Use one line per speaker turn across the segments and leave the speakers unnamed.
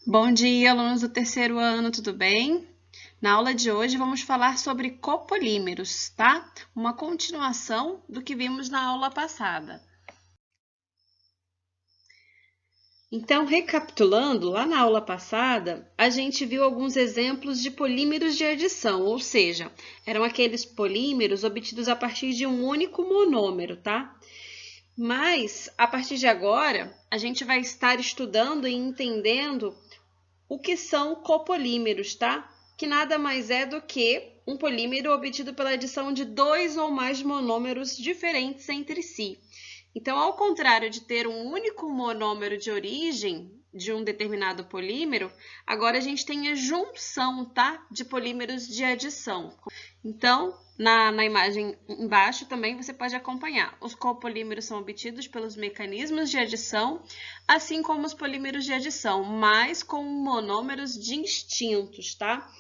Bom dia, alunos do terceiro ano, tudo bem? Na aula de hoje vamos falar sobre copolímeros, tá? Uma continuação do que vimos na aula passada. Então, recapitulando, lá na aula passada, a gente viu alguns exemplos de polímeros de adição, ou seja, eram aqueles polímeros obtidos a partir de um único monômero, tá? Mas, a partir de agora, a gente vai estar estudando e entendendo o que são copolímeros, tá? Que nada mais é do que um polímero obtido pela adição de dois ou mais monômeros diferentes entre si. Então, ao contrário de ter um único monômero de origem de um determinado polímero, agora a gente tem a junção, tá? De polímeros de adição. Então, na imagem embaixo também você pode acompanhar. Os copolímeros são obtidos pelos mecanismos de adição, assim como os polímeros de adição, mas com monômeros distintos, tá?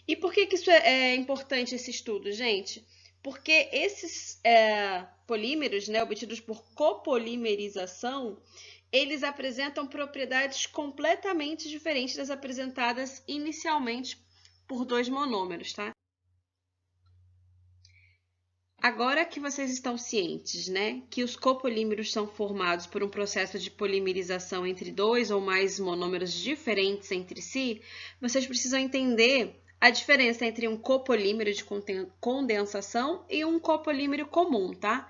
E por que isso é importante, esse estudo, gente? Porque esses polímeros, né, obtidos por copolimerização, eles apresentam propriedades completamente diferentes das apresentadas inicialmente por dois monômeros, tá? Agora que vocês estão cientes, né, que os copolímeros são formados por um processo de polimerização entre dois ou mais monômeros diferentes entre si, vocês precisam entender a diferença entre um copolímero de condensação e um copolímero comum, tá?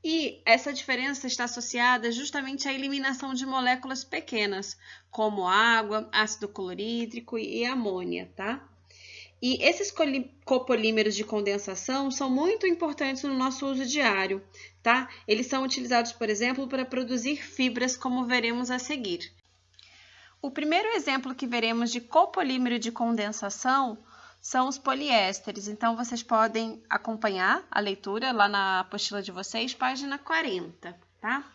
E essa diferença está associada justamente à eliminação de moléculas pequenas, como água, ácido clorídrico e amônia, tá? E esses copolímeros de condensação são muito importantes no nosso uso diário, tá? Eles são utilizados, por exemplo, para produzir fibras, como veremos a seguir. O primeiro exemplo que veremos de copolímero de condensação são os poliésteres. Então, vocês podem acompanhar a leitura lá na apostila de vocês, página 40, tá?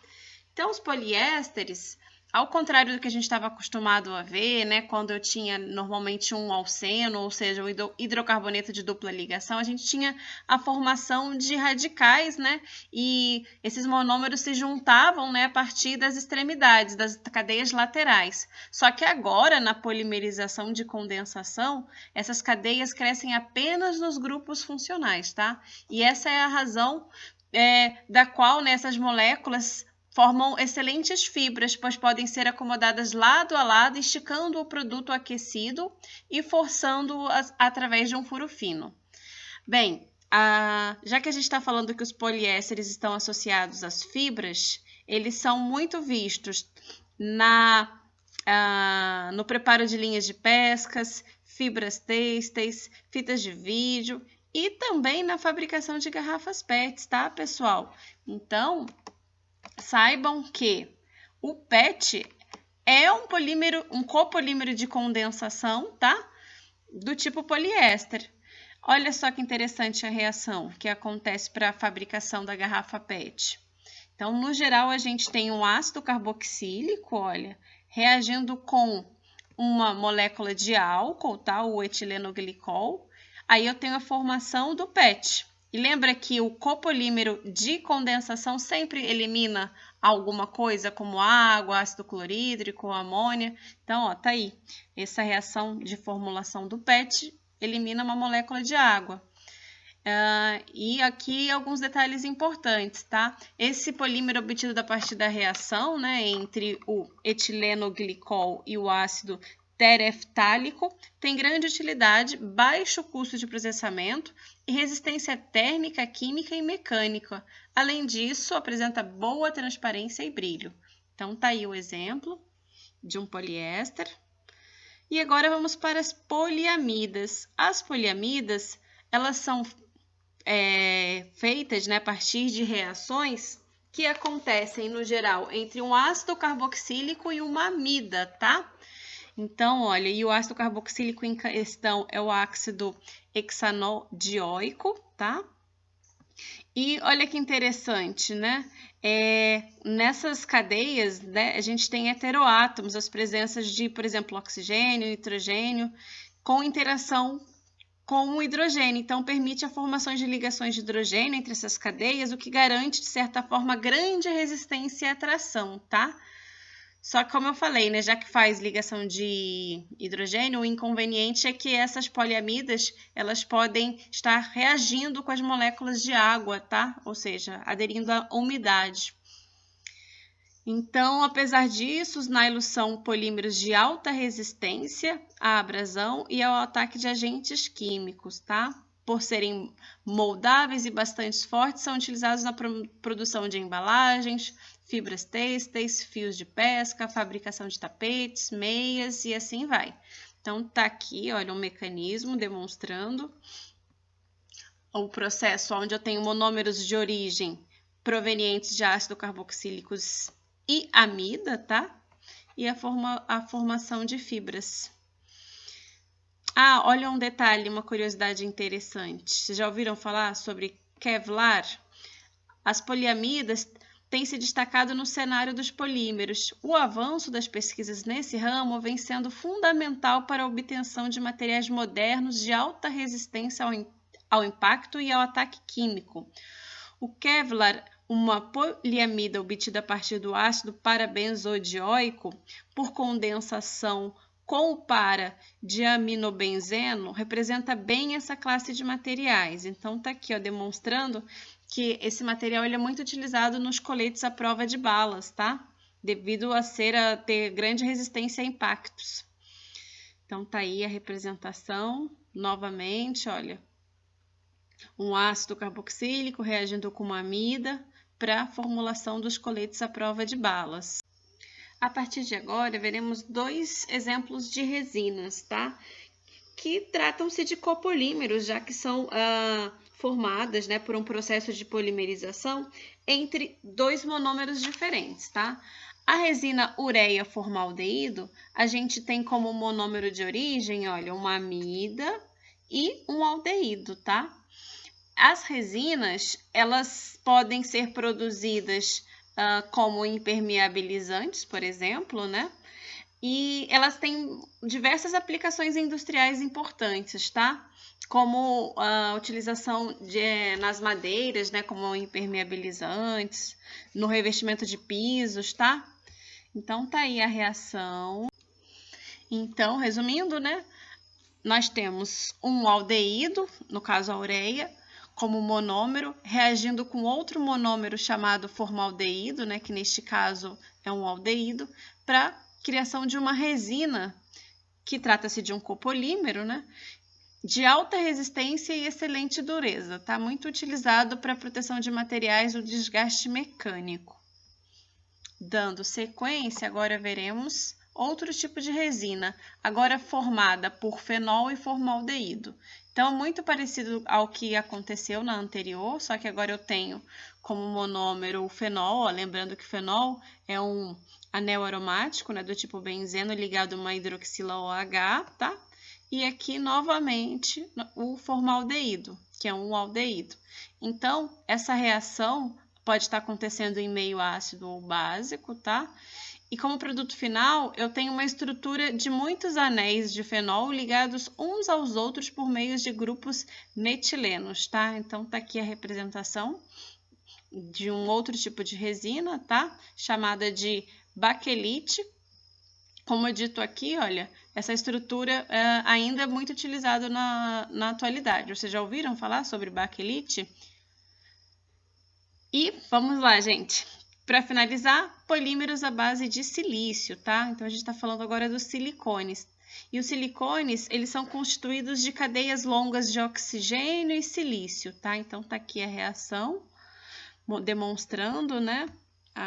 Então, os poliésteres, ao contrário do que a gente estava acostumado a ver, né, quando eu tinha normalmente um alceno, ou seja, o hidrocarboneto de dupla ligação, a gente tinha a formação de radicais, né, e esses monômeros se juntavam, né, a partir das extremidades, das cadeias laterais. Só que agora, na polimerização de condensação, essas cadeias crescem apenas nos grupos funcionais, tá? E essa é a razão da qual, né, essas moléculas formam excelentes fibras, pois podem ser acomodadas lado a lado, esticando o produto aquecido e forçando-o através de um furo fino. Bem, já que a gente está falando que os poliésteres estão associados às fibras, eles são muito vistos no preparo de linhas de pescas, fibras têxteis, fitas de vídeo e também na fabricação de garrafas PETs, tá, pessoal? Então, saibam que o PET é um copolímero de condensação, tá? Do tipo poliéster. Olha só que interessante a reação que acontece para a fabricação da garrafa PET. Então, no geral, a gente tem um ácido carboxílico, olha, reagindo com uma molécula de álcool, tá? O etilenoglicol. Aí eu tenho a formação do PET. E lembra que o copolímero de condensação sempre elimina alguma coisa, como água, ácido clorídrico, amônia. Então, ó, tá aí. Essa reação de formulação do PET elimina uma molécula de água. E aqui alguns detalhes importantes, tá? Esse polímero obtido a partir da reação, né, entre o etilenoglicol e o ácido tereftálico tem grande utilidade, baixo custo de processamento e resistência térmica, química e mecânica. Além disso, apresenta boa transparência e brilho. Então, tá aí o exemplo de um poliéster. E agora vamos para as poliamidas. As poliamidas, elas são feitas, né, a partir de reações que acontecem, no geral, entre um ácido carboxílico e uma amida, tá? Então, olha, e o ácido carboxílico em questão é o ácido hexanodioico, tá? E olha que interessante, né? Nessas cadeias, né, a gente tem heteroátomos, as presenças de, por exemplo, oxigênio, nitrogênio, com interação com o hidrogênio. Então, permite a formação de ligações de hidrogênio entre essas cadeias, o que garante, de certa forma, grande resistência e atração, tá? Só que, como eu falei, né, já que faz ligação de hidrogênio, o inconveniente é que essas poliamidas, elas podem estar reagindo com as moléculas de água, tá? Ou seja, aderindo à umidade. Então, apesar disso, os nylos são polímeros de alta resistência à abrasão e ao ataque de agentes químicos, tá? Por serem moldáveis e bastante fortes, são utilizados na produção de embalagens, fibras têxteis, fios de pesca, fabricação de tapetes, meias e assim vai. Então, tá aqui, olha, um mecanismo demonstrando o processo onde eu tenho monômeros de origem provenientes de ácido carboxílicos e amida, tá? E a formação de fibras. Ah, olha um detalhe, uma curiosidade interessante. Vocês já ouviram falar sobre Kevlar? As poliamidas têm se destacado no cenário dos polímeros. O avanço das pesquisas nesse ramo vem sendo fundamental para a obtenção de materiais modernos de alta resistência ao impacto e ao ataque químico. O Kevlar, uma poliamida obtida a partir do ácido parabenzodioico por condensação com o para-diaminobenzeno, representa bem essa classe de materiais. Então, está aqui, ó, demonstrando que esse material ele é muito utilizado nos coletes à prova de balas, tá? Devido a ter grande resistência a impactos. Então, tá aí a representação, novamente, olha. Um ácido carboxílico reagindo com uma amida para a formulação dos coletes à prova de balas. A partir de agora, veremos dois exemplos de resinas, tá? Que tratam-se de copolímeros, já que são formadas, né, por um processo de polimerização entre dois monômeros diferentes, tá? A resina ureia formaldeído, a gente tem como monômero de origem, olha, uma amida e um aldeído, tá? As resinas, elas podem ser produzidas como impermeabilizantes, por exemplo, né? E elas têm diversas aplicações industriais importantes, tá? Como a utilização nas madeiras, né? Como impermeabilizantes, no revestimento de pisos, tá? Então, tá aí a reação. Então, resumindo, né? Nós temos um aldeído, no caso a ureia, como monômero, reagindo com outro monômero chamado formaldeído, né, que neste caso é um aldeído, para criação de uma resina, que trata-se de um copolímero, né, de alta resistência e excelente dureza. Está muito utilizado para a proteção de materiais do desgaste mecânico. Dando sequência, agora veremos outro tipo de resina, agora formada por fenol e formaldeído. Então, muito parecido ao que aconteceu na anterior, só que agora eu tenho como monômero o fenol, ó, lembrando que fenol é um anel aromático, né, do tipo benzeno ligado a uma hidroxila OH, tá? E aqui, novamente, o formaldeído, que é um aldeído. Então, essa reação pode estar acontecendo em meio ácido ou básico, tá? E como produto final, eu tenho uma estrutura de muitos anéis de fenol ligados uns aos outros por meio de grupos metilenos, tá? Então, tá aqui a representação de um outro tipo de resina, tá? Chamada de baquelite. Como eu dito aqui, olha, essa estrutura ainda é muito utilizada na atualidade. Vocês já ouviram falar sobre baquelite? E vamos lá, gente. Para finalizar, polímeros à base de silício, tá? Então, a gente está falando agora dos silicones. E os silicones, eles são constituídos de cadeias longas de oxigênio e silício, tá? Então, tá aqui a reação, demonstrando, né,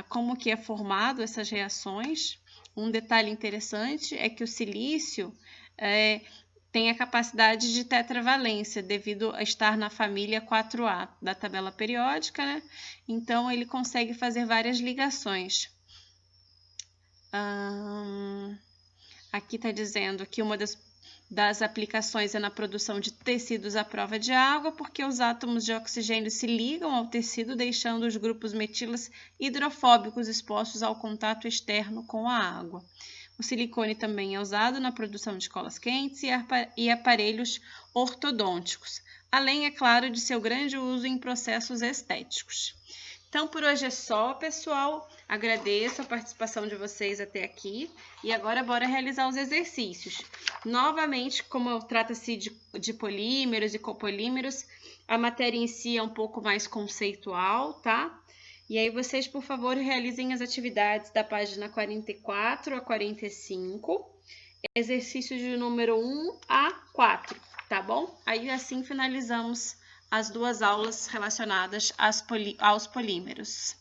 como que é formado essas reações. Um detalhe interessante é que o silício tem a capacidade de tetravalência, devido a estar na família 4A da tabela periódica, né? Então, ele consegue fazer várias ligações. Aqui está dizendo que uma das aplicações é na produção de tecidos à prova de água, porque os átomos de oxigênio se ligam ao tecido, deixando os grupos metilas hidrofóbicos expostos ao contato externo com a água. O silicone também é usado na produção de colas quentes e aparelhos ortodônticos, além, é claro, de seu grande uso em processos estéticos. Então, por hoje é só, pessoal. Agradeço a participação de vocês até aqui. E agora, bora realizar os exercícios. Novamente, como trata-se de polímeros e copolímeros, a matéria em si é um pouco mais conceitual, tá? E aí, vocês, por favor, realizem as atividades da página 44 a 45, exercícios de número 1 a 4, tá bom? Aí, assim, finalizamos as duas aulas relacionadas aos polímeros.